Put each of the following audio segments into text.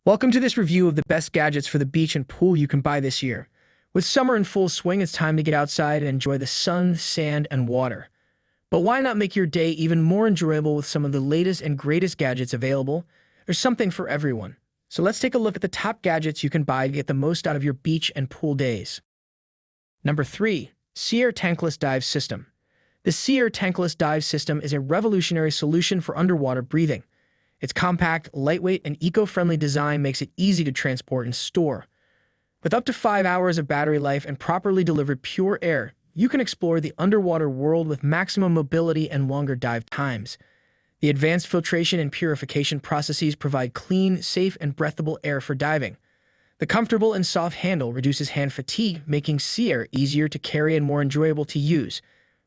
Welcome to this review of the best gadgets for the beach and pool you can buy this year. With summer in full swing, it's time to get outside and enjoy the sun, sand, and water. But why not make your day even more enjoyable with some of the latest and greatest gadgets available? There's something for everyone. So let's take a look at the top gadgets you can buy to get the most out of your beach and pool days. Number 3. SeeAir Tankless Dive System. The SeeAir Tankless Dive System is a revolutionary solution for underwater breathing. Its compact, lightweight, and eco-friendly design makes it easy to transport and store. With up to 5 hours of battery life and properly delivered pure air, you can explore the underwater world with maximum mobility and longer dive times. The advanced filtration and purification processes provide clean, safe, and breathable air for diving. The comfortable and soft handle reduces hand fatigue, making SeeAir easier to carry and more enjoyable to use.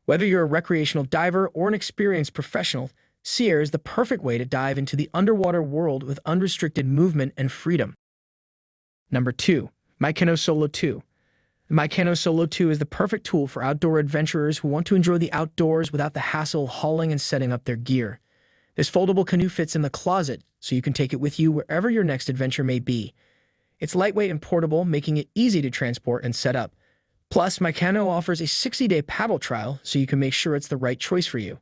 Whether you're a recreational diver or an experienced professional, SeeAir is the perfect way to dive into the underwater world with unrestricted movement and freedom. Number 2. MyCanoe Solo 2. The MyCanoe Solo 2 is the perfect tool for outdoor adventurers who want to enjoy the outdoors without the hassle of hauling and setting up their gear. This foldable canoe fits in the closet, so you can take it with you wherever your next adventure may be. It's lightweight and portable, making it easy to transport and set up. Plus, Mykano offers a 60-day paddle trial, so you can make sure it's the right choice for you.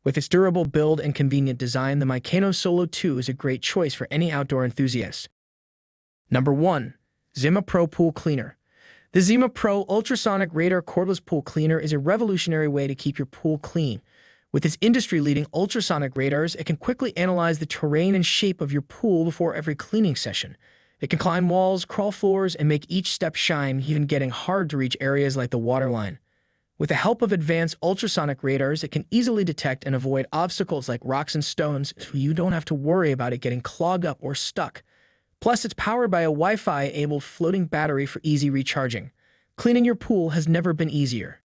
With its durable build and convenient design, the MyCanoe Solo 2 is a great choice for any outdoor enthusiast. Number 1. Zima Pro Pool Cleaner. The Zima Pro Ultrasonic Radar Cordless Pool Cleaner is a revolutionary way to keep your pool clean. With its industry-leading ultrasonic radars, it can quickly analyze the terrain and shape of your pool before every cleaning session. It can climb walls, crawl floors, and make each step shine, even getting hard-to-reach areas like the waterline. With the help of advanced ultrasonic radars, it can easily detect and avoid obstacles like rocks and stones, so you don't have to worry about it getting clogged up or stuck. Plus, it's powered by a Wi-Fi-enabled floating battery for easy recharging. Cleaning your pool has never been easier.